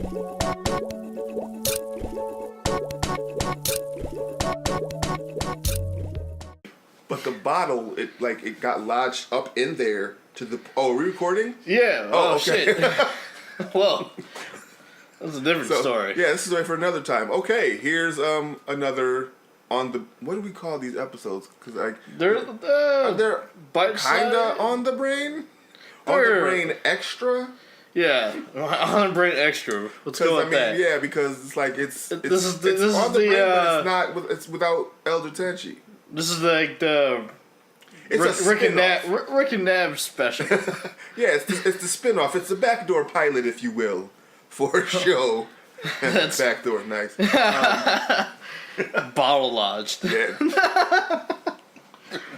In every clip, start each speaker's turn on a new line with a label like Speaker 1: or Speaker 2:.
Speaker 1: But the bottle, it got lodged up in there to the. Oh, are we recording?
Speaker 2: Yeah.
Speaker 1: Oh, okay.
Speaker 2: Shit. Well, that's a different story.
Speaker 1: Yeah, this is right for another time. Okay, here's another on the. What do we call these episodes? Because they're kinda on the brain. On the brain extra.
Speaker 2: Yeah, on the brain extra. Let's go with that.
Speaker 1: Yeah, because it's like it's on the
Speaker 2: brain,
Speaker 1: but it's not. It's without Elder Tenchi.
Speaker 2: This is like the Rick and Nab special.
Speaker 1: Yeah, it's the spin-off. It's the backdoor pilot, if you will, for a show. That's backdoor, nice.
Speaker 2: Bottle lodged.
Speaker 1: Yeah.
Speaker 2: Oh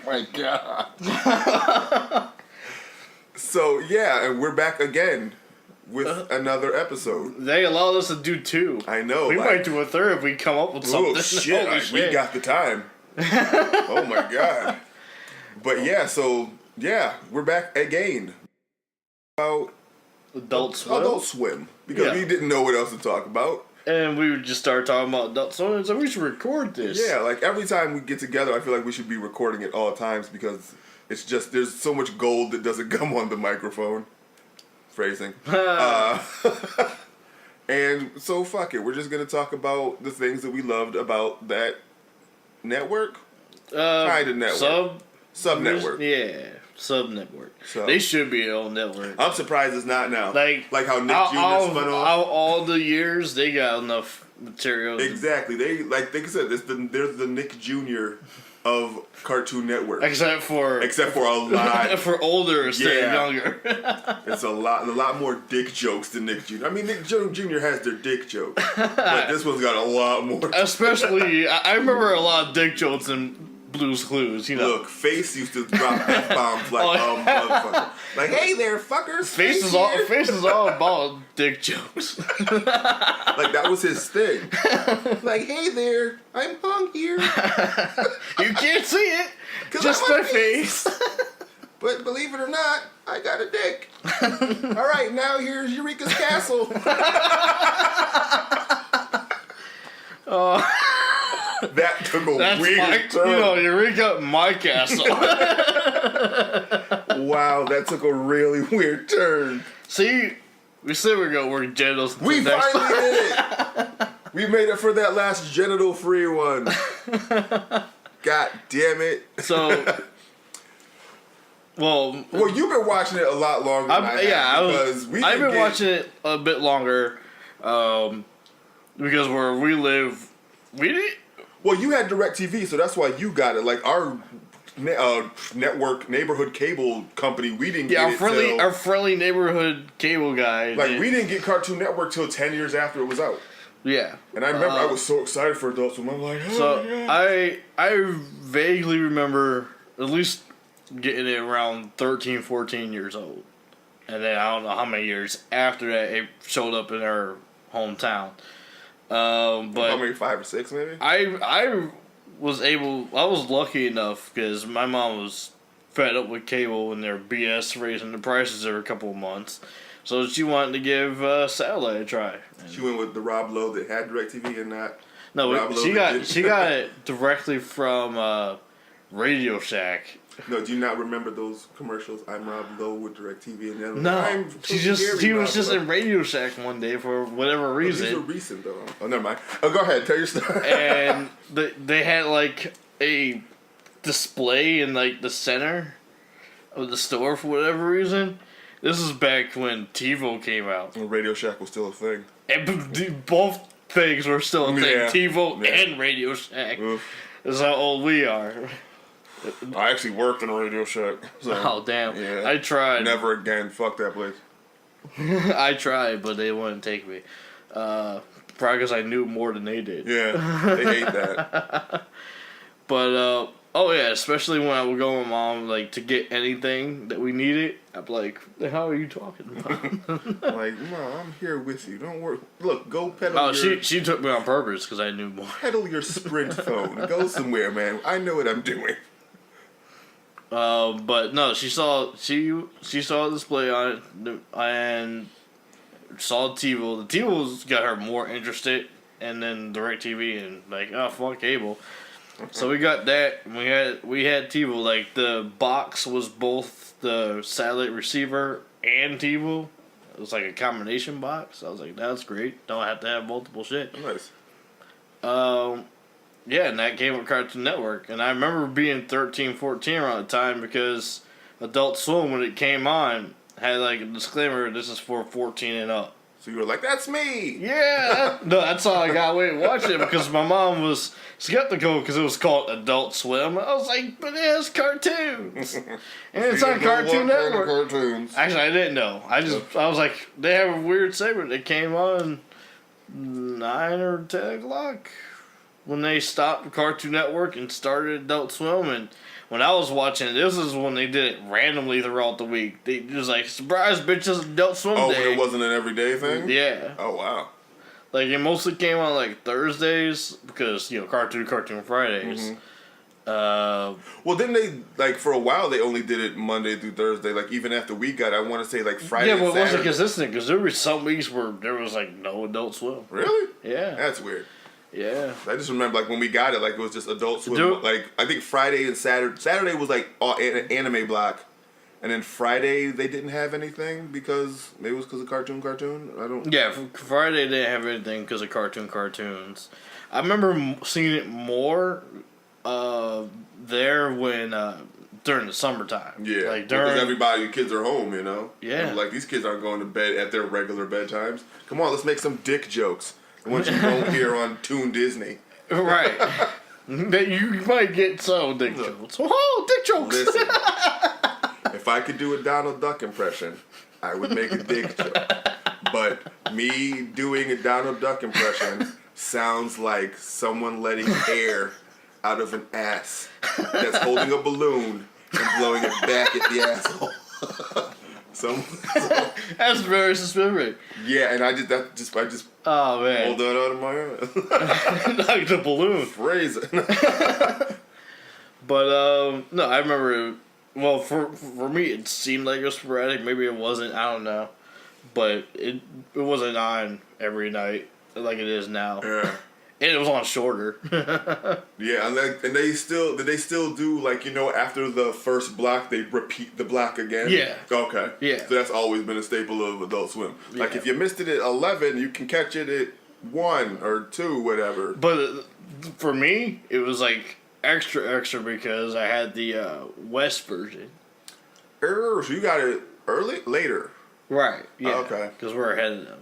Speaker 2: my god.
Speaker 1: So yeah, and we're back again with another episode.
Speaker 2: They allowed us to do 2.
Speaker 1: I know.
Speaker 2: We might do a 3rd if we come up with something.
Speaker 1: Oh shit! We got the time. Oh my god. But yeah, so yeah, we're back again. About
Speaker 2: Adult
Speaker 1: Swim. Because we didn't know what else to talk about.
Speaker 2: And we would just start talking about Adult Swim, so we should record this.
Speaker 1: Yeah, like every time we get together, I feel like we should be recording at all times because it's just, there's so much gold that doesn't come on the microphone. Phrasing. And so fuck it, we're just going to talk about the things that we loved about that network. Kind of network. Sub-network.
Speaker 2: Yeah, sub-network. They should be their own network.
Speaker 1: I'm surprised it's not now. Like how Nick Jr. spun off.
Speaker 2: All the years, they got enough material.
Speaker 1: Exactly. They, like I said, there's the Nick Jr. of Cartoon Network.
Speaker 2: Except for a
Speaker 1: lot.
Speaker 2: For older instead of younger.
Speaker 1: It's a lot more dick jokes than Nick Jr. I mean, Nick Jr. has their dick jokes. But this one's got a lot more.
Speaker 2: Especially, I remember a lot of dick jokes in Blue's Clues, you know.
Speaker 1: Look, Face used to drop F-bombs like, motherfucker. Like, hey there, fuckers.
Speaker 2: Face is all about dick jokes.
Speaker 1: Like, that was his thing. Like, hey there, I'm hung here.
Speaker 2: You can't see it. Just my face.
Speaker 1: But believe it or not, I got a dick. All right, now here's Eureka's castle. That took a weird turn.
Speaker 2: You know, Eureka, my castle.
Speaker 1: Wow, that took a really weird turn.
Speaker 2: See, we said we were going to work genitals.
Speaker 1: We finally did it. We made it for that last genital-free one. God damn it.
Speaker 2: So, well,
Speaker 1: you've been watching it a lot longer than I have.
Speaker 2: I've been watching it a bit longer because where we live, we didn't.
Speaker 1: Well, you had DirecTV, so that's why you got it. Like, our network, neighborhood cable company, we didn't get it
Speaker 2: our friendly neighborhood cable guy.
Speaker 1: Like, we didn't get Cartoon Network till 10 years after it was out.
Speaker 2: Yeah.
Speaker 1: And I remember I was so excited for Adult Swim. I'm like, oh,
Speaker 2: yeah. I vaguely remember at least getting it around 13, 14 years old. And then I don't know how many years after that it showed up in our hometown. But
Speaker 1: maybe 5 or 6, maybe.
Speaker 2: I was lucky enough because my mom was fed up with cable and their BS raising the prices every couple of months, so she wanted to give satellite a try.
Speaker 1: She went with the Rob Lowe that had DirecTV and not.
Speaker 2: No, she got it directly from Radio Shack.
Speaker 1: No, do you not remember those commercials? I'm Rob Lowe with DirecTV, and then
Speaker 2: no, he was just in Radio Shack one day for whatever reason.
Speaker 1: These are recent though. Oh, never mind. Oh, go ahead, tell your story.
Speaker 2: And they had like a display in like the center of the store for whatever reason. This is back when TiVo came out.
Speaker 1: When Radio Shack was still a thing.
Speaker 2: And both things were still a thing. Yeah. TiVo and Radio Shack. Oof. That's how old we are.
Speaker 1: I actually worked in a Radio Shack. So,
Speaker 2: oh, damn.
Speaker 1: Yeah.
Speaker 2: I tried.
Speaker 1: Never again. Fuck that place.
Speaker 2: I tried, but they wouldn't take me. Probably because I knew more than they did.
Speaker 1: Yeah, they hate that.
Speaker 2: But, oh yeah, especially when I would go with Mom, like, to get anything that we needed, I'd be like, the hell are you talking about?
Speaker 1: Like, Mom, I'm here with you. Don't worry. Look, go pedal
Speaker 2: she took me on purpose because I knew more.
Speaker 1: Pedal your Sprint phone. Go somewhere, man. I know what I'm doing.
Speaker 2: But no, she saw a display on it, and saw TiVo. The TiVo's got her more interested, and then DirecTV, and like, oh, fuck cable. So we got that. And we had TiVo. Like, the box was both the satellite receiver and TiVo. It was like a combination box. I was like, that's great. Don't have to have multiple shit.
Speaker 1: Nice.
Speaker 2: Yeah, and that came with Cartoon Network. And I remember being 13, 14 around the time because Adult Swim, when it came on, had like a disclaimer, this is for 14 and up.
Speaker 1: So you were like, that's me!
Speaker 2: Yeah! That's all I got away to watch it because my mom was skeptical because it was called Adult Swim. I was like, but it has cartoons! And it's on Cartoon Network.
Speaker 1: Cartoons.
Speaker 2: Actually, I didn't know. I was like, they have a weird segment. It came on 9 or 10 o'clock when they stopped Cartoon Network and started Adult Swim. And when I was watching, this is when they did it randomly throughout the week. They just like, surprise, bitches, Adult Swim Day.
Speaker 1: Oh, but it wasn't an everyday thing?
Speaker 2: Yeah.
Speaker 1: Oh, wow.
Speaker 2: Like, it mostly came on, like, Thursdays because, you know, Cartoon Fridays.
Speaker 1: Mm-hmm. Well, didn't they, like, for a while, they only did it Monday through Thursday. Like, even after we got, I want to say, like, Friday and Saturday.
Speaker 2: Yeah, but it wasn't consistent because there were some weeks where there was, like, no Adult Swim.
Speaker 1: Really?
Speaker 2: Yeah.
Speaker 1: That's weird.
Speaker 2: Yeah.
Speaker 1: I just remember, like, when we got it, like, it was just Adult Swim. Like, I think Friday and Saturday was, like, all anime block. And then Friday, they didn't have anything because, maybe it was because of Cartoon. I don't...
Speaker 2: Yeah, Friday they didn't have anything because of cartoons. I remember seeing it more there when, during the summertime.
Speaker 1: Yeah,
Speaker 2: like
Speaker 1: because kids are home, you know?
Speaker 2: Yeah.
Speaker 1: And, like, these kids aren't going to bed at their regular bedtimes. Come on, let's make some dick jokes. The ones you don't hear on Toon Disney.
Speaker 2: Right. That you might get some dick jokes. Oh, dick jokes!
Speaker 1: Listen, if I could do a Donald Duck impression, I would make a dick joke. But me doing a Donald Duck impression sounds like someone letting air out of an ass that's holding a balloon and blowing it back at the asshole.
Speaker 2: That's very specific.
Speaker 1: Yeah, and I just
Speaker 2: oh man,
Speaker 1: pulled that out of my head.
Speaker 2: like the balloon.
Speaker 1: Phrase it.
Speaker 2: But no, I remember. Well, for me, it seemed like it was sporadic. Maybe it wasn't. I don't know, but it wasn't on every night like it is now.
Speaker 1: Yeah.
Speaker 2: And it was on shorter.
Speaker 1: Yeah, and they still do, like, you know, after the first block they repeat the block again.
Speaker 2: Yeah.
Speaker 1: Okay.
Speaker 2: Yeah.
Speaker 1: So that's always been a staple of Adult Swim. Like, if you missed it at 11, you can catch it at 1 or 2, whatever.
Speaker 2: But for me, it was like extra because I had the West version.
Speaker 1: So you got it later.
Speaker 2: Right. Yeah.
Speaker 1: Okay.
Speaker 2: Because we're ahead of them.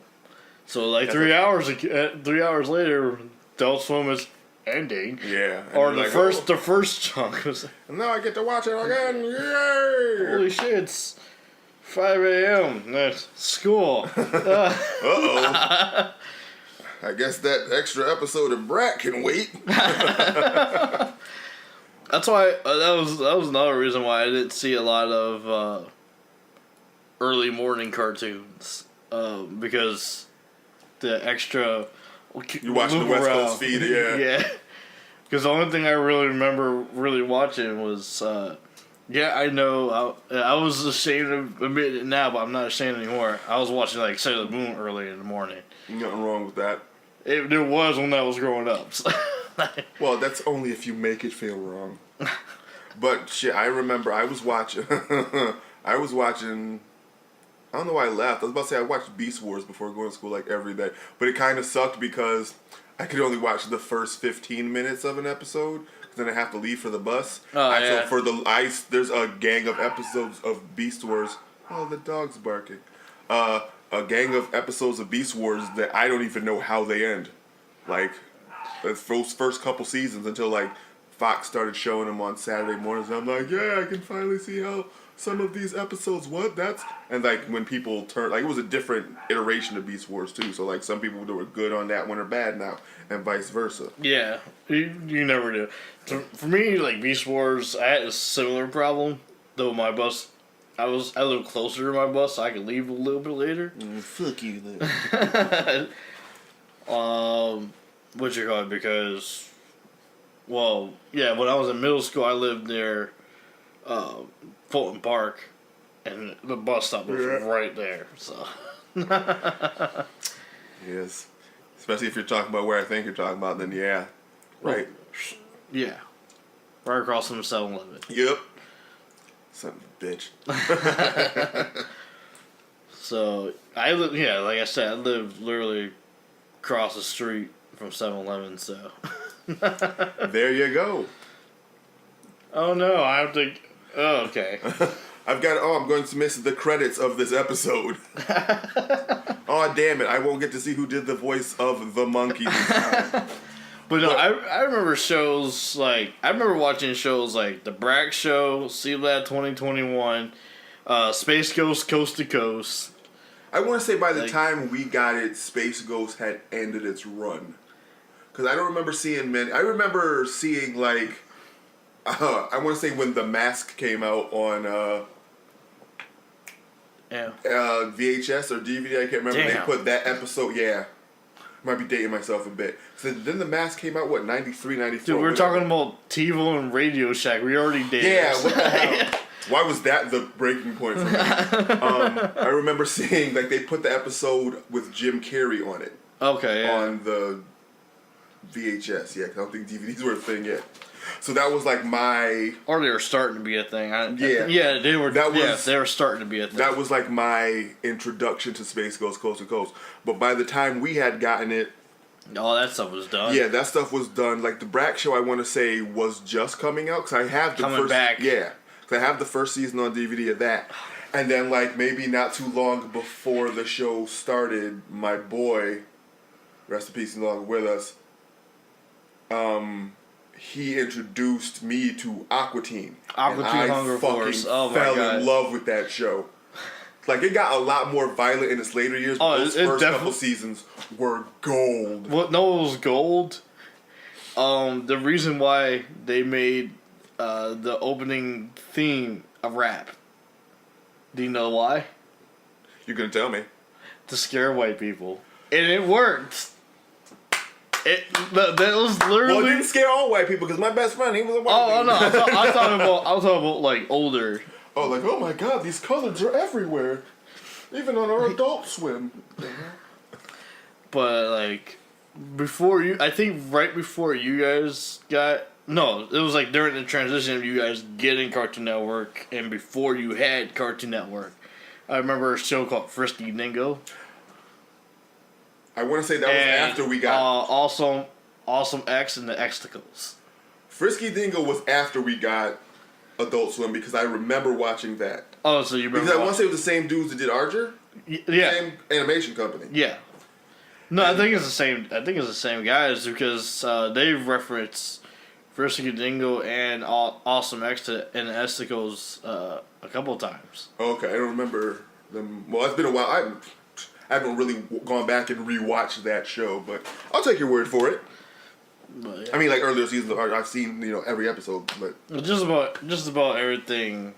Speaker 2: So like 3 hours later, Adult Swim is ending.
Speaker 1: Yeah.
Speaker 2: Or the first chunk was.
Speaker 1: And now I get to watch it again. Yay!
Speaker 2: Holy shit! It's 5 a.m. That's school.
Speaker 1: Uh-oh. I guess that extra episode of Brat can wait.
Speaker 2: That's why that was another reason why I didn't see a lot of early morning cartoons because the extra.
Speaker 1: You watching the West Coast feed, yeah.
Speaker 2: Yeah. Because the only thing I really remember really watching was, I know, I was ashamed of admitting it now, but I'm not ashamed anymore. I was watching, like, Sailor Moon early in the morning.
Speaker 1: Nothing wrong with that.
Speaker 2: There was when I was growing up. So.
Speaker 1: Well, that's only if you make it feel wrong. But, shit, I remember I was watching, I don't know why I laughed. I was about to say I watched Beast Wars before going to school like every day. But it kind of sucked because I could only watch the first 15 minutes of an episode. Because then I have to leave for the bus.
Speaker 2: Oh, yeah.
Speaker 1: So there's a gang of episodes of Beast Wars. Oh, the dog's barking. A gang of episodes of Beast Wars that I don't even know how they end. Like, those first couple seasons until like Fox started showing them on Saturday mornings. And I'm like, yeah, I can finally see how some of these episodes, and like when people turn, like it was a different iteration of Beast Wars too. So like some people that were good on that one are bad now, and vice versa.
Speaker 2: Yeah, you never do. For me, like Beast Wars, I had a similar problem. Though my bus, I lived closer to my bus, so I could leave a little bit later.
Speaker 1: Fuck you, then.
Speaker 2: What you call it? Because, well, yeah, when I was in middle school, I lived near Fulton Park, and the bus stop was right there. So
Speaker 1: Yes. Especially if you're talking about where I think you're talking about, then yeah. Right.
Speaker 2: Yeah. Right across from the 7-Eleven.
Speaker 1: Yep. Son of a bitch.
Speaker 2: So, like I said, I live literally across the street from 7-Eleven, so.
Speaker 1: There you go.
Speaker 2: Oh no, I have to. Oh, okay.
Speaker 1: I'm going to miss the credits of this episode. Oh, damn it. I won't get to see who did the voice of the monkey this time.
Speaker 2: But no, I remember shows like, I remember watching shows like The Brack Show, C-Lab 2021, Space Ghost Coast to Coast.
Speaker 1: I want to say by the time we got it, Space Ghost had ended its run. Because I don't remember seeing many. I remember seeing, like, I want to say when The Mask came out on VHS or DVD, I can't remember.
Speaker 2: Damn.
Speaker 1: They put that episode, yeah. Might be dating myself a bit. So then The Mask came out, what, 93, 94?
Speaker 2: Dude, we're talking about TiVo and Radio Shack. We already did.
Speaker 1: Yeah, what the hell? Why was that the breaking point for me? I remember seeing, like, they put the episode with Jim Carrey on it.
Speaker 2: Okay, yeah.
Speaker 1: On the VHS, yeah, 'cause I don't think DVDs were a thing yet. So that was like my...
Speaker 2: Or they were starting to be a thing.
Speaker 1: Yeah,
Speaker 2: they were. They were starting to be a thing.
Speaker 1: That was like my introduction to Space Ghost Coast to Coast. But by the time we had gotten it...
Speaker 2: all that stuff was done.
Speaker 1: Yeah, that stuff was done. Like, the Brack Show, I want to say, was just coming out. Because I have the
Speaker 2: Coming back.
Speaker 1: Yeah. Because I have the first season on DVD of that. And then, like, maybe not too long before the show started, my boy, rest in peace, no longer with us, he introduced me to Aqua Teen.
Speaker 2: Aqua Teen Hunger Force. Oh my God.
Speaker 1: Fell in love with that show. Like, it got a lot more violent in its later years, but those first couple seasons were gold.
Speaker 2: What? No, it was gold. The reason why they made the opening theme a rap. Do you know why?
Speaker 1: You gonna tell me?
Speaker 2: To scare white people, and it worked. That was literally.
Speaker 1: Well, it didn't scare all white people because my best friend, he was a white
Speaker 2: Oh no! I was talking about like older.
Speaker 1: Oh, like, oh my God, these colors are everywhere, even on our Adult Swim.
Speaker 2: But like before you, I think right before you guys got. No, it was like during the transition of you guys getting Cartoon Network and before you had Cartoon Network. I remember a show called Frisky Dingo.
Speaker 1: I want to say that was after we got...
Speaker 2: Awesome X and the Xtacles.
Speaker 1: Frisky Dingo was after we got Adult Swim because I remember watching that.
Speaker 2: Oh, so you remember...
Speaker 1: Because I want to say it was the same dudes that did Archer?
Speaker 2: Yeah.
Speaker 1: Same animation company.
Speaker 2: Yeah. No, I think it's the same. I think it's the same guys because they reference Frisky Dingo and Awesome X and the Xtacles a couple of times.
Speaker 1: Okay, I don't remember them. Well, it's been a while. I haven't really gone back and rewatched that show, but I'll take your word for it.
Speaker 2: But, yeah.
Speaker 1: I mean, like earlier seasons, I've seen every episode, but
Speaker 2: just about everything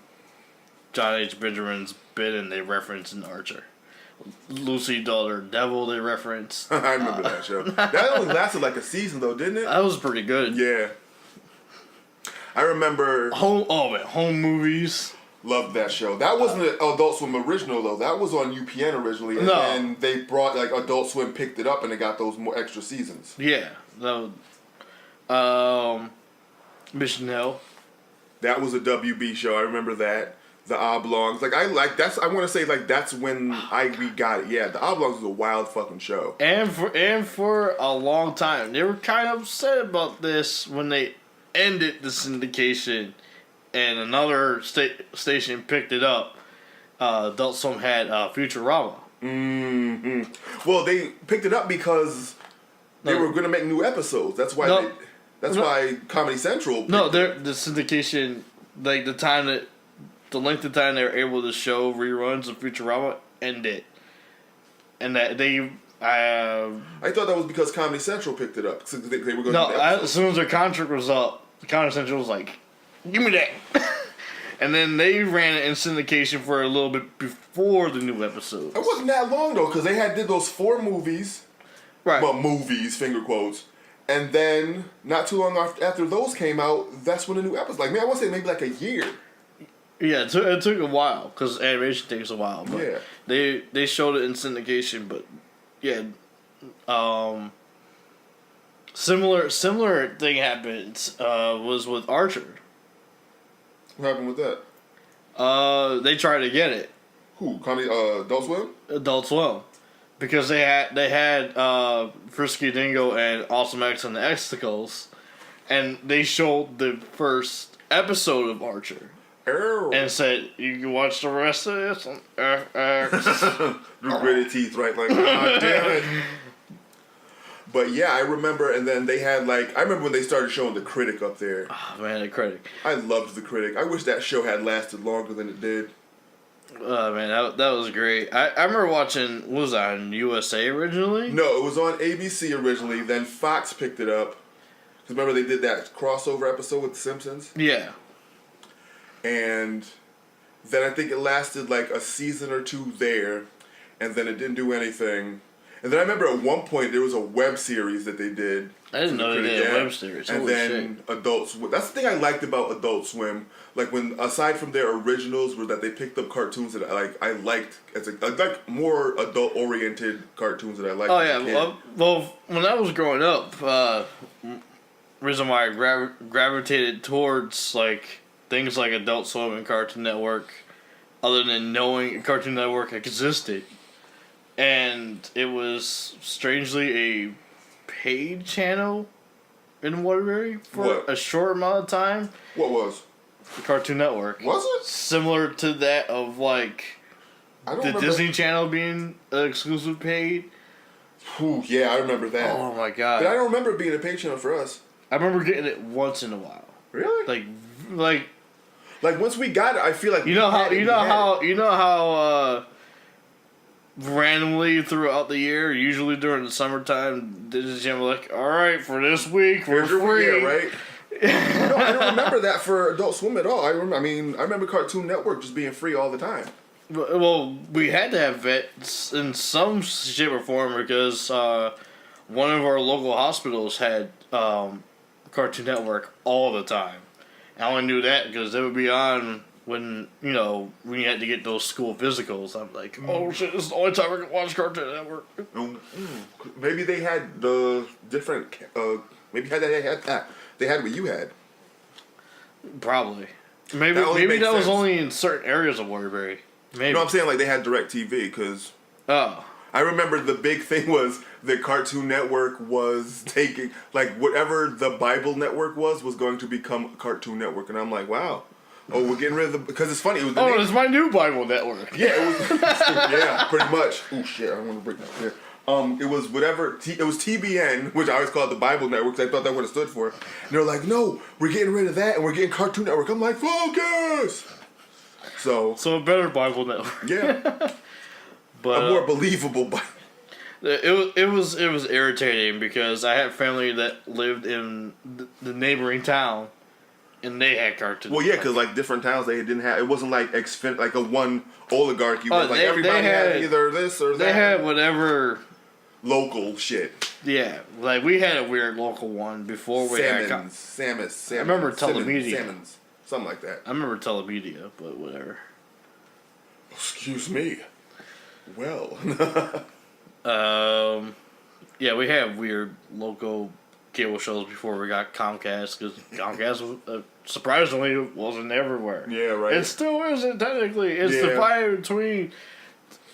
Speaker 2: John H. Benjamin's been in, they reference in Archer. Lucy Daughter Devil, they reference.
Speaker 1: I remember that show. That only lasted like a season, though, didn't it?
Speaker 2: That was pretty good.
Speaker 1: Yeah. I remember...
Speaker 2: Home movies.
Speaker 1: Loved that show. That wasn't an Adult Swim original, though. That was on UPN originally, and then they brought, like, Adult Swim picked it up, and it got those more extra seasons.
Speaker 2: Yeah. Mission Hill.
Speaker 1: That was a WB show. I remember that. The Oblongs. I want to say, like, that's when we got it. Yeah, The Oblongs was a wild fucking show.
Speaker 2: And for a long time. They were kind of upset about this when they ended the syndication and another station picked it up. Adult Swim had Futurama.
Speaker 1: Mm-hmm. Well, they picked it up because they were going to make new episodes. That's why why Comedy Central...
Speaker 2: the syndication, like the length of time they were able to show reruns of Futurama ended. And that they... I
Speaker 1: thought that was because Comedy Central picked it up. So they were going to do the episodes.
Speaker 2: As soon as their contract was up, Comedy Central was like, give me that. And then they ran it in syndication for a little bit before the new episodes.
Speaker 1: It wasn't that long, though, because they did those 4 movies.
Speaker 2: Right.
Speaker 1: Well, movies, finger quotes. And then, not too long after those came out, that's when the new episodes... Like, man, I want to say maybe like a year.
Speaker 2: Yeah, it took a while because animation takes a while. But
Speaker 1: Yeah.
Speaker 2: they showed it in syndication, but yeah, similar thing happened was with Archer.
Speaker 1: What happened with that?
Speaker 2: They tried to get it.
Speaker 1: Who? Adult Swim?
Speaker 2: Adult Swim, because they had Frisky Dingo and Awesome X and the Xticles, and they showed the first episode of Archer.
Speaker 1: Oh.
Speaker 2: And said, you can watch the rest of this on
Speaker 1: Through gritted teeth, right? Like, God damn it. But yeah, I remember, and then they had I remember when they started showing The Critic up there.
Speaker 2: Oh man, The Critic.
Speaker 1: I loved The Critic. I wish that show had lasted longer than it did.
Speaker 2: Oh man, that was great. I remember watching, what was that, on USA originally?
Speaker 1: No, it was on ABC originally, then Fox picked it up. Because remember they did that crossover episode with The Simpsons?
Speaker 2: Yeah.
Speaker 1: And then I think it lasted a season or two there, and then it didn't do anything. And then I remember at one point there was a web series that they did.
Speaker 2: I didn't know they did a web series.
Speaker 1: And
Speaker 2: Holy
Speaker 1: then
Speaker 2: shit.
Speaker 1: Adult Swim. That's the thing I liked about Adult Swim. When aside from their originals, were that they picked up cartoons that I liked more adult oriented cartoons that I liked.
Speaker 2: Oh yeah, well when I was growing up, reason why I gravitated towards things like Adult Swim and Cartoon Network, other than knowing Cartoon Network existed. And it was strangely a paid channel in Waterbury for a short amount of time.
Speaker 1: What was?
Speaker 2: The Cartoon Network.
Speaker 1: Was it?
Speaker 2: Similar to that of the
Speaker 1: remember.
Speaker 2: Disney Channel being exclusive paid.
Speaker 1: Ooh, yeah, I remember that.
Speaker 2: Oh my god.
Speaker 1: But I don't remember it being a paid channel for us.
Speaker 2: I remember getting it once in a while.
Speaker 1: Really?
Speaker 2: Like
Speaker 1: once we got it, I feel like
Speaker 2: you know how randomly throughout the year, usually during the summertime, Disney Channel all right, for this week we're free.
Speaker 1: Yeah, right. No, I don't remember that for Adult Swim at all. I remember Cartoon Network just being free all the time.
Speaker 2: Well, we had to have it in some shape or form because one of our local hospitals had Cartoon Network all the time. I only knew that because they would be on when you had to get those school physicals. I'm like, oh shit, this is the only time I can watch Cartoon Network.
Speaker 1: Maybe they had the different. Maybe they had what you had.
Speaker 2: Probably. Maybe that was only in certain areas of Waterbury. Maybe.
Speaker 1: No, I'm saying they had DirecTV because.
Speaker 2: Oh.
Speaker 1: I remember the big thing was that Cartoon Network was taking whatever the Bible Network was going to become Cartoon Network, and I'm like, wow. Oh, we're getting rid of because it's funny. It was
Speaker 2: it's my new Bible network.
Speaker 1: Yeah, it was. Yeah, pretty much. Oh shit! I don't want to break that here. It was whatever. It was TBN, which I always called the Bible Network because I thought that would have stood for. And they're like, no, we're getting rid of that and we're getting Cartoon Network. I'm like, focus. So
Speaker 2: a better Bible network.
Speaker 1: Yeah,
Speaker 2: but
Speaker 1: a more believable Bible.
Speaker 2: It was irritating because I had family that lived in the neighboring town. And they had cartoons.
Speaker 1: Well, yeah, because different towns they didn't have. It wasn't like a one oligarchy. Where everybody had either this or that.
Speaker 2: They had whatever
Speaker 1: local shit.
Speaker 2: Yeah, we had a weird local one before we had.
Speaker 1: Samus.
Speaker 2: I remember Telemedia.
Speaker 1: Salmons, something like that.
Speaker 2: I remember Telemedia, but whatever.
Speaker 1: Excuse me. Well.
Speaker 2: Yeah, we had weird local cable shows before we got Comcast because Comcast surprisingly wasn't everywhere.
Speaker 1: Yeah, right.
Speaker 2: It still isn't technically. It's divided between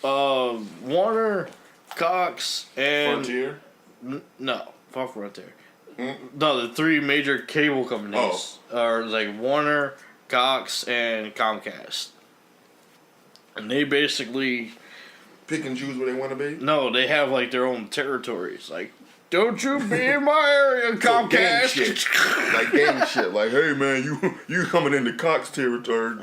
Speaker 2: Warner, Cox, and
Speaker 1: Frontier.
Speaker 2: No, fuck Frontier. No, the three major cable companies are Warner, Cox, and Comcast, and they basically
Speaker 1: pick and choose where they want to be.
Speaker 2: No, they have their own territories. Don't you be in my area, Comcast.
Speaker 1: Gang shit. Gang shit. Hey man, you coming into Cox territory,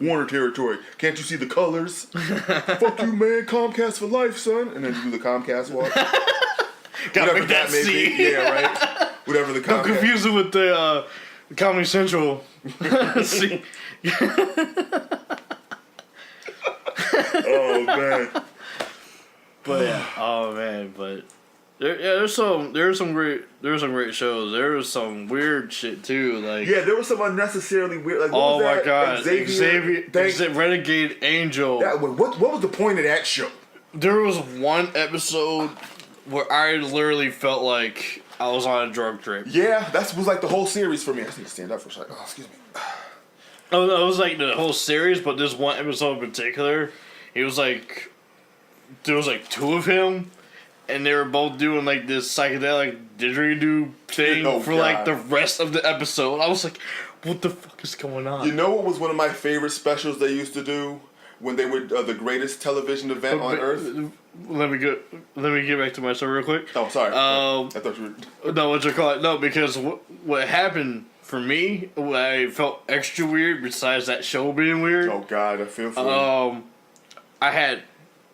Speaker 1: Warner territory. Can't you see the colors? Fuck you, man. Comcast for life, son. And then you do the Comcast walk.
Speaker 2: Whatever that may be.
Speaker 1: Yeah, right. Whatever the Comcast.
Speaker 2: Don't confuse it with the Comedy Central. See?
Speaker 1: Oh man.
Speaker 2: But yeah, but There's some great shows. There was some weird shit too. Like
Speaker 1: Yeah, there was some unnecessarily weird. Like, what
Speaker 2: oh
Speaker 1: was
Speaker 2: my
Speaker 1: that?
Speaker 2: god,
Speaker 1: Xavier
Speaker 2: Renegade Angel.
Speaker 1: what was the point of that show?
Speaker 2: There was one episode where I literally felt like I was on a drug trip.
Speaker 1: Yeah, that was like the whole series for me. I just need to stand up for a second. Oh, excuse me.
Speaker 2: Oh no, it was like the whole series, but this one episode in particular, it was like there was like two of him, and they were both doing like this psychedelic didgeridoo thing for like the rest of the episode. I was like, what the fuck is going on?
Speaker 1: You know what was one of my favorite specials they used to do when they were the greatest television event on Earth?
Speaker 2: Let me get back to my story real quick.
Speaker 1: Oh, sorry. I thought you were.
Speaker 2: No, what you call it? No, because what happened for me, what I felt extra weird besides that show being weird.
Speaker 1: Oh God, I feel for you.
Speaker 2: I had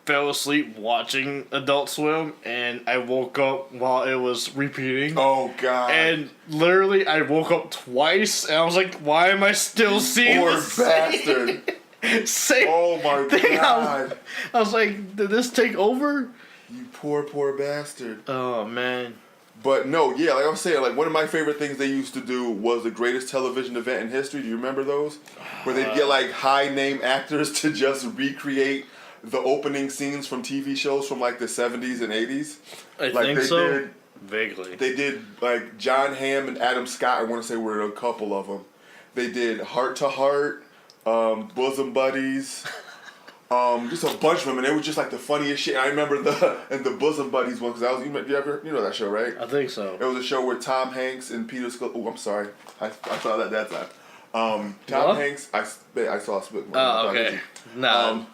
Speaker 2: fell asleep watching Adult Swim, and I woke up while it was repeating.
Speaker 1: Oh God!
Speaker 2: And literally, I woke up twice, and I was like, "Why am I still seeing this
Speaker 1: bastard?"
Speaker 2: Same
Speaker 1: oh my
Speaker 2: thing.
Speaker 1: God!
Speaker 2: I was like, "Did this take over?"
Speaker 1: You poor bastard.
Speaker 2: Oh man.
Speaker 1: But no, yeah, like I was saying, like one of my favorite things they used to do was the greatest television event in history. Do you remember those? Where they'd get like high name actors to just recreate the opening scenes from TV shows from like the 70s and 80s.
Speaker 2: I
Speaker 1: like
Speaker 2: think
Speaker 1: they
Speaker 2: so.
Speaker 1: Did,
Speaker 2: vaguely.
Speaker 1: They did like John Hamm and Adam Scott. I want to say were a couple of them. They did Heart to Heart, Bosom Buddies. Just a bunch of them, and it was just like the funniest shit. I remember the Bosom Buddies one because you know that show, right?
Speaker 2: I think so.
Speaker 1: It was a show where Tom Hanks and Peter Scolari. Oh, I'm sorry, I saw that time. Tom Hanks, I saw a split.
Speaker 2: Oh, okay. Nah.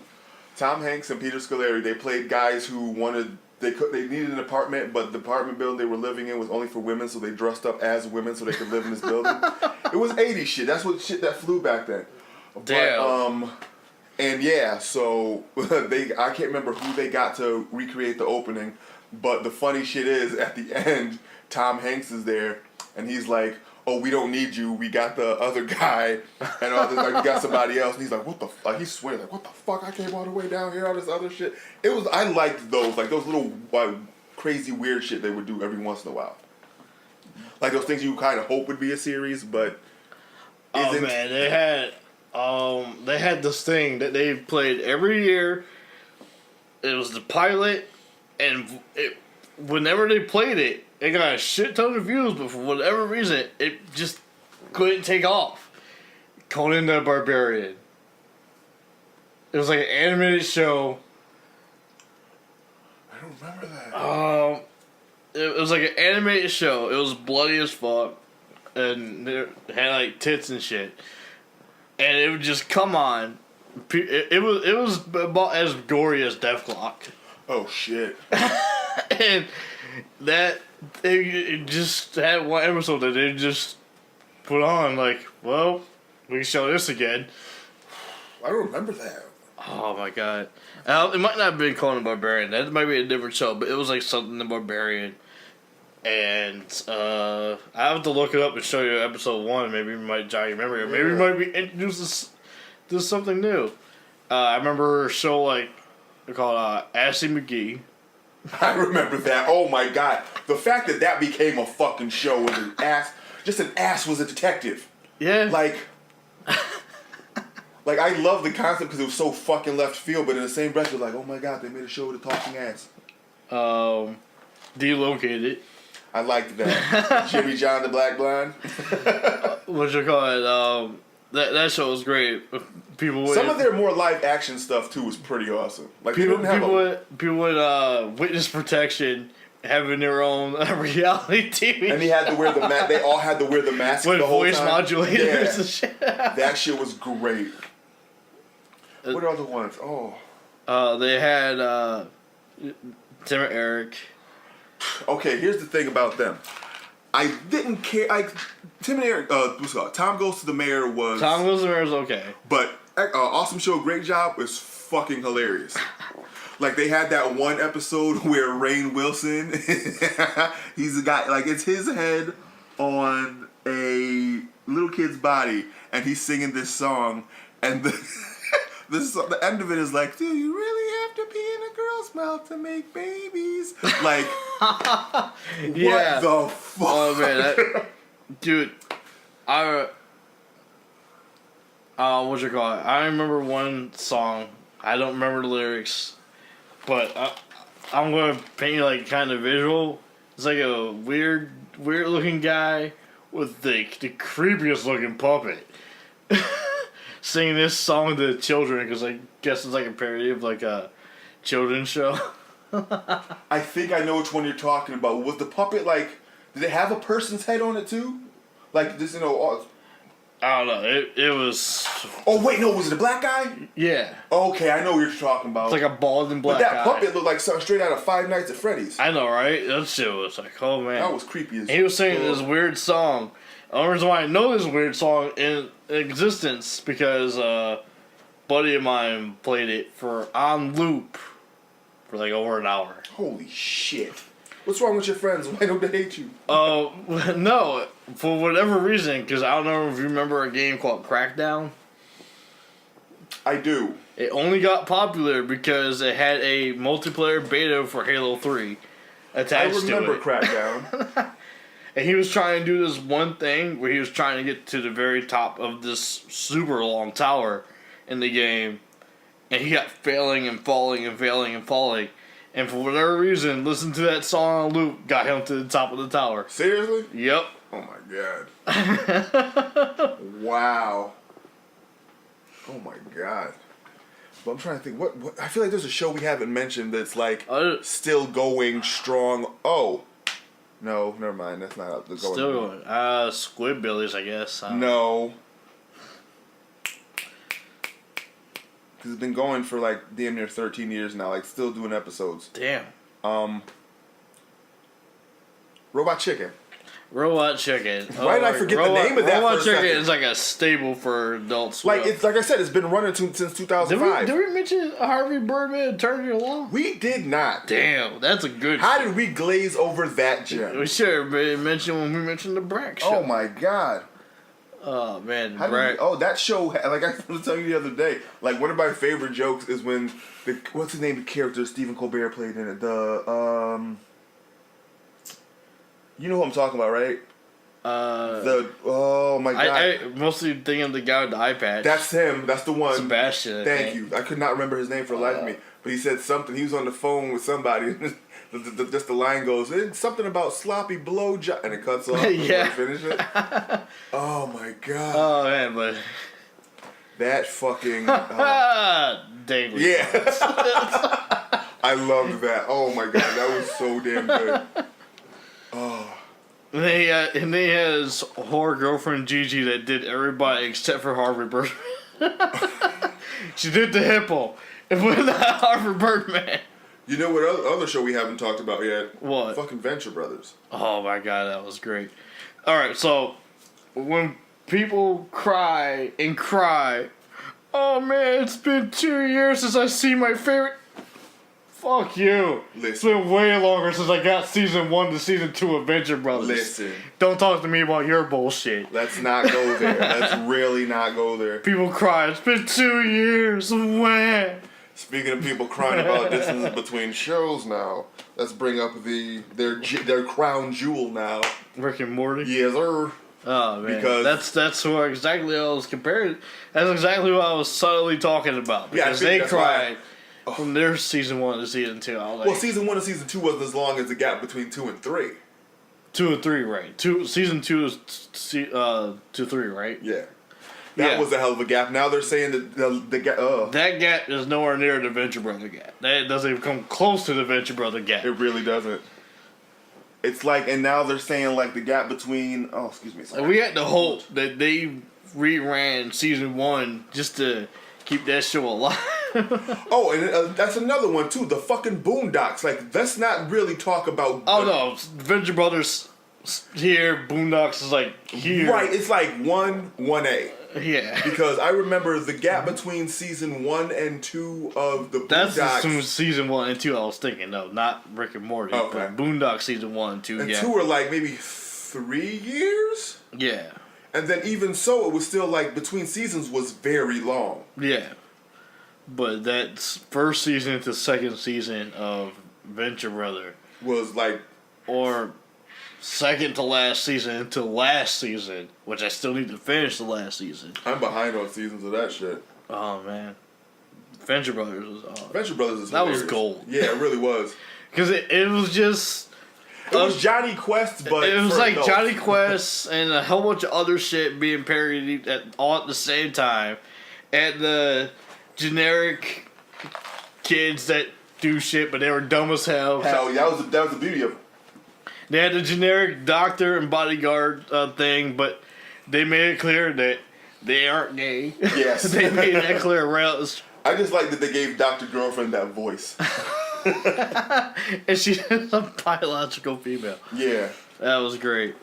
Speaker 1: Tom Hanks and Peter Scolari, they played guys who they needed an apartment, but the apartment building they were living in was only for women, so they dressed up as women so they could live in this building. It was 80s shit. That's what shit that flew back then.
Speaker 2: Damn.
Speaker 1: But, and yeah, so I can't remember who they got to recreate the opening, but the funny shit is at the end, Tom Hanks is there, and he's like, "Oh, we don't need you. We got the other guy, and all this, like, we got somebody else." And he's like, "What the?" Like he swears, like, "What the fuck? I came all the way down here, all this other shit." I liked those, like those little crazy weird shit they would do every once in a while, like those things you kind of hope would be a series, but
Speaker 2: oh man, they had this thing that they played every year. It was the pilot, and whenever they played it, it got a shit ton of views, but for whatever reason, it just couldn't take off. Conan the Barbarian. It was like an animated show.
Speaker 1: I don't remember that.
Speaker 2: It was like an animated show. It was bloody as fuck, and it had like tits and shit. And it would just come on. It was about as gory as Deathlock.
Speaker 1: Oh shit!
Speaker 2: And that it just had one episode that they just put on. Like, well, we can show this again.
Speaker 1: I don't remember that.
Speaker 2: Oh my god! It might not have been Conan the Barbarian. That might be a different show, but it was like something the Barbarian. And I have to look it up and show you episode 1. Maybe it might jog your memory, or maybe it might be introduced to something new. I remember a show like called Assy McGee.
Speaker 1: I remember that. Oh my god, the fact that became a fucking show with an ass was a detective.
Speaker 2: Yeah,
Speaker 1: like I love the concept because it was so fucking left field, but in the same breath, you're like, oh my god, they made a show with a talking ass.
Speaker 2: Delocated.
Speaker 1: I liked that. Jimmy John the Black Blind.
Speaker 2: What you call it? That show was great.
Speaker 1: Some of their more live action stuff too was pretty awesome. Like
Speaker 2: people with witness protection having their own reality TV.
Speaker 1: And he had to wear the mask. They all had to wear the mask
Speaker 2: with
Speaker 1: the whole
Speaker 2: voice
Speaker 1: time.
Speaker 2: modulators and shit.
Speaker 1: That shit was great. What other ones? Oh.
Speaker 2: They had Tim and Eric.
Speaker 1: Okay, here's the thing about them. I didn't care. Like Tim and Eric, Tom Goes to the Mayor was.
Speaker 2: Tom Goes to the Mayor was okay.
Speaker 1: But Awesome Show, Great Job was fucking hilarious. Like they had that one episode where Rainn Wilson, he's a guy, like it's his head on a little kid's body, and he's singing this song, and the end of it is like, do you really have to be in a girl's mouth to make babies. Like,
Speaker 2: Yeah.
Speaker 1: what the fuck?
Speaker 2: Oh man, dude, what you call it? I remember one song. I don't remember the lyrics, but I'm gonna paint you like kind of visual. It's like a weird looking guy with the creepiest looking puppet singing this song to children because I guess it's like a parody of like a children's show.
Speaker 1: I think I know which one you're talking about. Was the puppet like? Did it have a person's head on it too? Like this,
Speaker 2: I don't know. It was.
Speaker 1: Oh wait, no. Was it a black guy?
Speaker 2: Yeah.
Speaker 1: Okay, I know what you're talking about.
Speaker 2: It's like a bald and black
Speaker 1: But that
Speaker 2: guy.
Speaker 1: puppet looked like something straight out of Five Nights at Freddy's.
Speaker 2: I know, right? That shit was like, oh man.
Speaker 1: That was creepy as
Speaker 2: He was singing this weird song. The only reason why I know this weird song in existence because a buddy of mine played it on loop for like over an hour.
Speaker 1: Holy shit. What's wrong with your friends? Why don't they hate you?
Speaker 2: Oh, no. For whatever reason, because I don't know if you remember a game called Crackdown.
Speaker 1: I do.
Speaker 2: It only got popular because it had a multiplayer beta for Halo 3 attached to it.
Speaker 1: I remember Crackdown.
Speaker 2: And he was trying to do this one thing where he was trying to get to the very top of this super long tower in the game. And he got failing and falling and failing and falling. And for whatever reason, listening to that song on loop got him to the top of the tower.
Speaker 1: Seriously?
Speaker 2: Yep.
Speaker 1: Oh my god. Wow. Oh my god. But I'm trying to think, what I feel like there's a show we haven't mentioned that's like still going strong. Oh. No, never mind. That's not up the going.
Speaker 2: Still going. Squidbillies, I guess.
Speaker 1: No. Because it's been going for like damn near 13 years now, like still doing episodes.
Speaker 2: Damn.
Speaker 1: Robot Chicken.
Speaker 2: Robot Chicken.
Speaker 1: Why did I forget the name of that?
Speaker 2: Robot
Speaker 1: for a
Speaker 2: Chicken
Speaker 1: second?
Speaker 2: is like a staple for Adult Swim.
Speaker 1: Like I said, it's been running since 2005.
Speaker 2: Did we mention Harvey Birdman Eternity Alone?
Speaker 1: We did not.
Speaker 2: Damn, that's a good.
Speaker 1: How did we glaze over that gem?
Speaker 2: We should have mentioned when we mentioned the Brack show.
Speaker 1: Oh my god.
Speaker 2: Oh man,
Speaker 1: Brack. That show. Like I was telling you the other day. Like one of my favorite jokes is when what's the name of the character Stephen Colbert played in it? You know who I'm talking about, right? Oh my god.
Speaker 2: I mostly think of the guy with the eye patch.
Speaker 1: That's him. That's the one.
Speaker 2: Sebastian.
Speaker 1: Thank you. I could not remember his name for the life of me. But he said something. He was on the phone with somebody. Just the line goes, it's something about sloppy blowjob, and it cuts off.
Speaker 2: Yeah.
Speaker 1: Finish it. Oh my god.
Speaker 2: Oh man, but
Speaker 1: that fucking.
Speaker 2: Dang.
Speaker 1: Yeah. I loved that. Oh my god, that was so damn good. Oh.
Speaker 2: And they had his whore girlfriend Gigi that did everybody except for Harvey Birdman. She did the hippo. And with Harvey Birdman.
Speaker 1: You know what other show we haven't talked about yet?
Speaker 2: What?
Speaker 1: Fucking Venture Brothers.
Speaker 2: Oh my god, that was great. Alright, so when people cry and cry, oh man, it's been 2 years since I see my favorite. Fuck you.
Speaker 1: Listen.
Speaker 2: It's been way longer since I got season 1 to season 2 of Venture Brothers.
Speaker 1: Listen.
Speaker 2: Don't talk to me about your bullshit.
Speaker 1: Let's not go there. Let's really not go there.
Speaker 2: People cry, it's been 2 years. When?
Speaker 1: Speaking of people crying about distance between shows now, let's bring up their crown jewel now.
Speaker 2: Rick and Morty?
Speaker 1: Yes, sir.
Speaker 2: Oh man,
Speaker 1: Because
Speaker 2: that's what exactly I was comparing. That's exactly what I was subtly talking about. Because
Speaker 1: I think
Speaker 2: they
Speaker 1: that's
Speaker 2: cried from their season 1 to season 2. I was like,
Speaker 1: well, season 1 and season 2 wasn't as long as the gap between 2 and 3.
Speaker 2: 2 and 3, right? Season 2 is 2 3, right?
Speaker 1: Yeah. That was a hell of a gap. Now they're saying that the gap.
Speaker 2: That gap is nowhere near the Venture Brother gap. That doesn't even come close to the Venture Brother gap.
Speaker 1: It really doesn't. It's like, and now they're saying like the gap between. Oh, excuse me.
Speaker 2: Sorry. We had to hope that they reran season 1 just to keep that show alive.
Speaker 1: Oh, and that's another one too. The fucking Boondocks. Like, let's not really talk about.
Speaker 2: Oh no, Venture Brothers here, Boondocks is like here.
Speaker 1: Right, it's like 1A.
Speaker 2: Yeah.
Speaker 1: Because I remember the gap between season 1 and 2 of the Boondocks.
Speaker 2: That's season 1 and 2 I was thinking of, not Rick and Morty.
Speaker 1: Okay.
Speaker 2: But Boondocks season 1 and 2,
Speaker 1: and
Speaker 2: yeah.
Speaker 1: 2 were like maybe 3 years?
Speaker 2: Yeah.
Speaker 1: And then even so, it was still like between seasons was very long.
Speaker 2: Yeah. but that first season to second season of Venture Brother
Speaker 1: was like,
Speaker 2: or second to last season to last season, which I still need to finish the last season.
Speaker 1: I'm behind on seasons of that shit.
Speaker 2: Oh man, Venture Brothers was
Speaker 1: Venture Brothers is
Speaker 2: that
Speaker 1: hilarious.
Speaker 2: was gold.
Speaker 1: Yeah, it really was.
Speaker 2: Because it was just.
Speaker 1: It was Johnny Quest, but
Speaker 2: it was like
Speaker 1: adults.
Speaker 2: Johnny Quest and a whole bunch of other shit being parodied all at the same time, and the generic kids that do shit, but they were dumb as hell.
Speaker 1: Hell, that was the beauty of it.
Speaker 2: They had the generic doctor and bodyguard thing, but they made it clear that they aren't gay.
Speaker 1: Yes.
Speaker 2: They made that clear right out the
Speaker 1: I just like that they gave Dr. Girlfriend that voice.
Speaker 2: and she's a biological female.
Speaker 1: Yeah.
Speaker 2: That was great.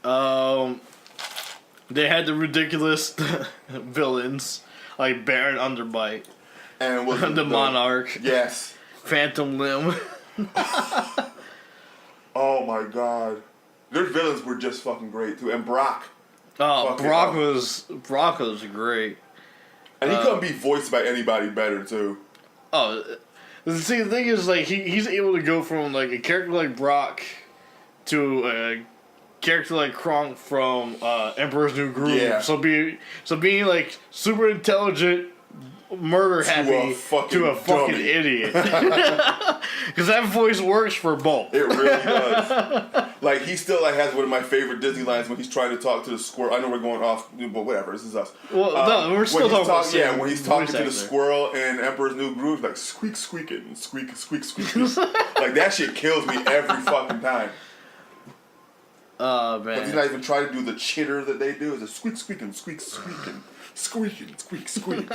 Speaker 2: They had the ridiculous villains like Baron Underbite
Speaker 1: And was
Speaker 2: the Monarch,
Speaker 1: Yes.
Speaker 2: Phantom Limb.
Speaker 1: Oh my god. Their villains were just fucking great too. And Brock.
Speaker 2: Oh,
Speaker 1: Fucking
Speaker 2: Brock was great.
Speaker 1: And he couldn't be voiced by anybody better too.
Speaker 2: Oh, see, the thing is, like, he's able to go from, like, a character like Brock to a character like Kronk from Emperor's New Groove.
Speaker 1: Yeah.
Speaker 2: So being, like, super intelligent, murder happy to a fucking
Speaker 1: dummy.
Speaker 2: idiot. Because that voice works for both.
Speaker 1: It really does. Like, he still like has one of my favorite Disney lines when he's trying to talk to the squirrel. I know we're going off, but whatever. This is us.
Speaker 2: Well, no, we're still talking about
Speaker 1: yeah, when he's talking to the
Speaker 2: actor.
Speaker 1: squirrel in Emperor's New Groove, like squeak squeaking, squeak squeak squeaking. Like that shit kills me every fucking time.
Speaker 2: Oh,
Speaker 1: But he's
Speaker 2: man.
Speaker 1: not even trying to do the chitter that they do. It's a squeak squeaking, squeak squeaking, squeaking, squeak squeak.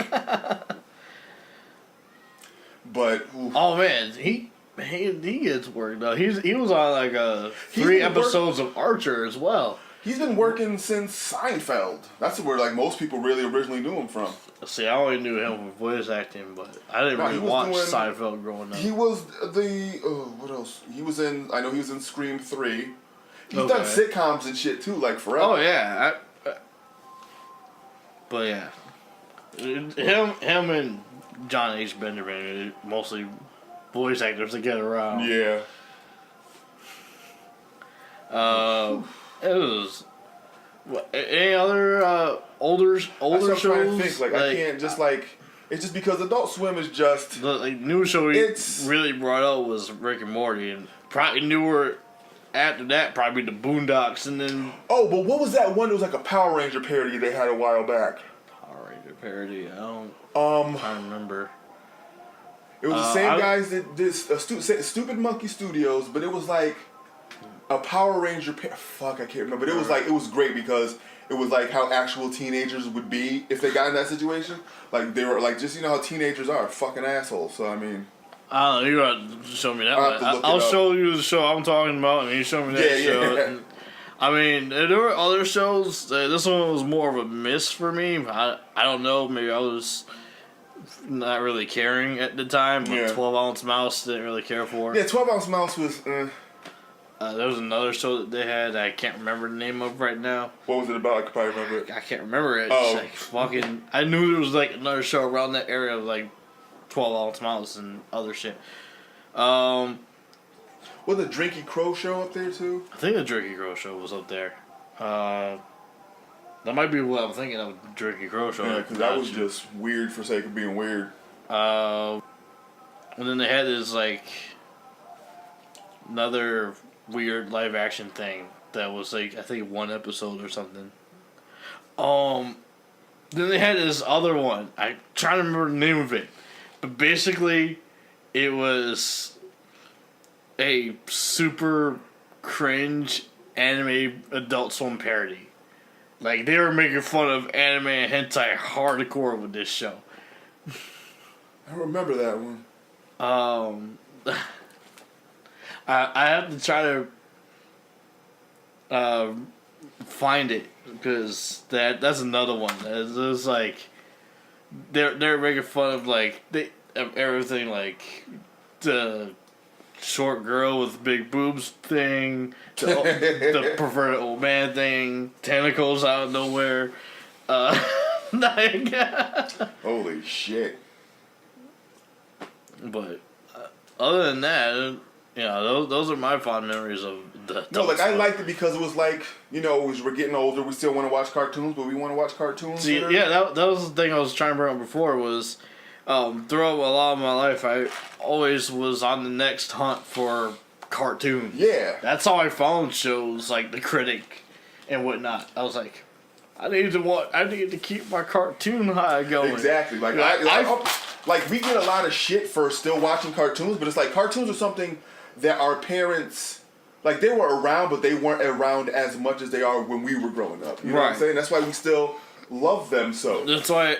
Speaker 1: But oof.
Speaker 2: Oh, man. He gets work, though. He was on, like, 3 episodes of Archer as well.
Speaker 1: He's been working since Seinfeld. That's where like most people really originally knew him from.
Speaker 2: See, I only knew him for voice acting, but I didn't really watch Seinfeld growing up.
Speaker 1: He was the what else? He was in. I know he was in Scream 3. He's
Speaker 2: Okay.
Speaker 1: done sitcoms and shit too, like forever.
Speaker 2: Oh yeah, but yeah, him and John H. Benjamin are mostly voice actors to get around.
Speaker 1: Yeah.
Speaker 2: It was. What, any other older
Speaker 1: That's what I'm
Speaker 2: shows?
Speaker 1: trying to think. Like I can't just like. It's just because Adult Swim is just.
Speaker 2: The new show he
Speaker 1: It's-
Speaker 2: really brought up was Rick and Morty, and probably newer after that probably the Boondocks, and then
Speaker 1: Oh, but what was that one? It was like a Power Ranger parody they had a while back.
Speaker 2: Power Ranger parody. I don't remember.
Speaker 1: It was the same
Speaker 2: I-
Speaker 1: guys that did Stupid Monkey Studios, but it was like a Power Ranger. Fuck, I can't remember. But it was like it was great because it was like how actual teenagers would be if they got in that situation. Like they were like just how teenagers are, fucking assholes. So I mean,
Speaker 2: I don't know. You gotta show me that
Speaker 1: I'll
Speaker 2: one.
Speaker 1: have to look
Speaker 2: I'll
Speaker 1: it up.
Speaker 2: show you the show I'm talking about, and you show me that
Speaker 1: Yeah,
Speaker 2: show.
Speaker 1: yeah.
Speaker 2: And, I mean, there were other shows. This one was more of a miss for me. I don't know. Maybe I was not really caring at the time. But
Speaker 1: Yeah.
Speaker 2: 12-Ounce Mouse didn't really care for.
Speaker 1: yeah, 12-Ounce Mouse was.
Speaker 2: There was another show that they had that I can't remember the name of right now.
Speaker 1: What was it about? I could probably remember it.
Speaker 2: I can't remember it.
Speaker 1: Oh.
Speaker 2: It's like fucking. I knew there was like another show around that area of like 12-Ounce Mouse and other shit.
Speaker 1: Was the Drinky Crow show up there too?
Speaker 2: I think the Jerky Crow show was up there. That might be what I'm thinking of, the Jerky Crow show.
Speaker 1: Yeah, because that was just weird for sake of being weird.
Speaker 2: And then they had this like another weird live action thing that was like I think 1 episode or something. Then they had this other one. I'm trying to remember the name of it, but basically, it was a super cringe anime Adult Swim parody. Like they were making fun of anime and hentai hardcore with this show.
Speaker 1: I remember that one.
Speaker 2: I have to try to find it because that's another one. It's like they're making fun of like of everything, like the short girl with big boobs thing, the perverted old man thing, tentacles out of nowhere.
Speaker 1: Holy shit.
Speaker 2: But other than that, you know, those are my fond memories of the.
Speaker 1: No, like I liked it because it was like, you know, as we're getting older, we still want to watch cartoons, but we want to watch cartoons.
Speaker 2: See, yeah, that was the thing I was trying to bring up before was, throughout a lot of my life, I always was on the next hunt for cartoons.
Speaker 1: Yeah.
Speaker 2: That's how I found shows like The Critic and whatnot. I was like, I need to keep my cartoon high going.
Speaker 1: Exactly. Like like we get a lot of shit for still watching cartoons, but it's like cartoons are something that our parents, like, they were around, but they weren't around as much as they are when we were growing up. You know what I'm saying? That's why we still love them so.
Speaker 2: That's why,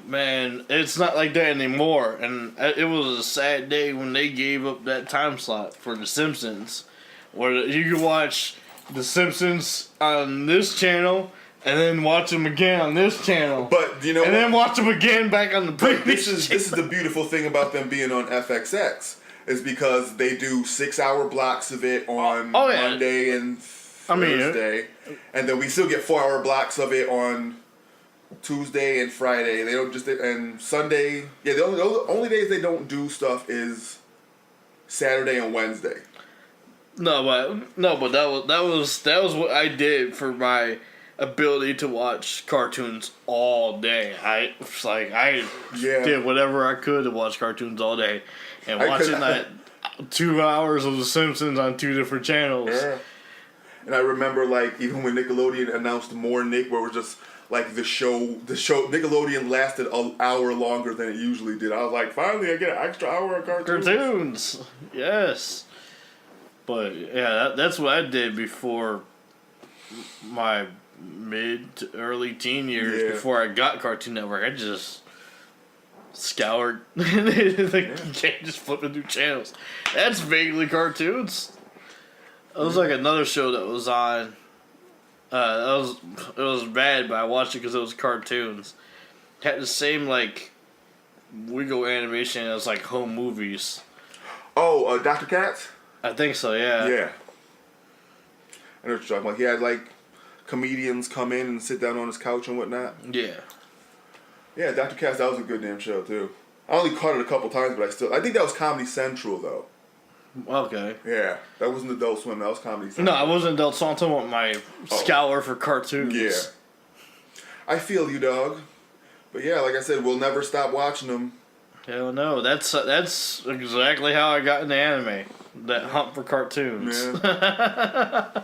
Speaker 2: man, it's not like that anymore. And it was a sad day when they gave up that time slot for The Simpsons, where you could watch The Simpsons on this channel and then watch them again on this channel.
Speaker 1: But you know,
Speaker 2: and then watch them again back on the previous.
Speaker 1: This is the beautiful thing about them being on FXX. Is because they do 6-hour blocks of it on Monday and Thursday, and then we still get 4-hour blocks of it on Tuesday and Friday. They don't and Sunday. Yeah, the only days they don't do stuff is Saturday and Wednesday.
Speaker 2: No, but that was what I did for my ability to watch cartoons all day. I did whatever I could to watch cartoons all day. And watching that 2 hours of The Simpsons on 2 different channels.
Speaker 1: Yeah. And I remember, like, even when Nickelodeon announced More Nick, where it was just, like, the show, Nickelodeon lasted an hour longer than it usually did. I was like, finally, I get an extra hour of cartoons.
Speaker 2: Yes. But, yeah, that's what I did before my mid to early teen years, before I got Cartoon Network. I just scoured. You can't just flip through channels. That's vaguely cartoons. It was like another show that was on. It was bad, but I watched it because it was cartoons. It had the same like wiggle animation as like home movies.
Speaker 1: Oh, Dr. Katz?
Speaker 2: I think so. Yeah.
Speaker 1: Yeah. I know what you're talking about. He had like comedians come in and sit down on his couch and whatnot.
Speaker 2: Yeah. Yeah,
Speaker 1: Dr. Katz, that was a good damn show, too. I only caught it a couple times, but I think that was Comedy Central, though.
Speaker 2: Okay.
Speaker 1: Yeah, that wasn't Adult Swim, that was Comedy Central.
Speaker 2: No, it wasn't Adult Swim. I'm talking about my scour for cartoons.
Speaker 1: Yeah. I feel you, dog. But yeah, like I said, we'll never stop watching them.
Speaker 2: Hell no, that's exactly how I got into anime. That hunt for cartoons.
Speaker 1: Yeah.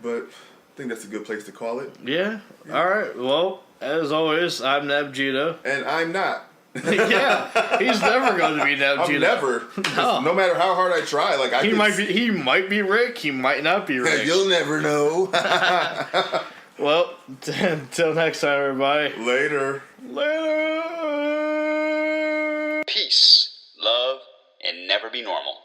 Speaker 1: But I think that's a good place to call it.
Speaker 2: Yeah. All right. Well, as always, I'm Nab Gita.
Speaker 1: And I'm not.
Speaker 2: Yeah, he's never going to be Nab Gita.
Speaker 1: Never. No matter how hard I try, like
Speaker 2: he might be Rick. He might not be Rick.
Speaker 1: You'll never know.
Speaker 2: Well, until next time, everybody.
Speaker 1: Later.
Speaker 2: Peace,
Speaker 3: love, and never be normal.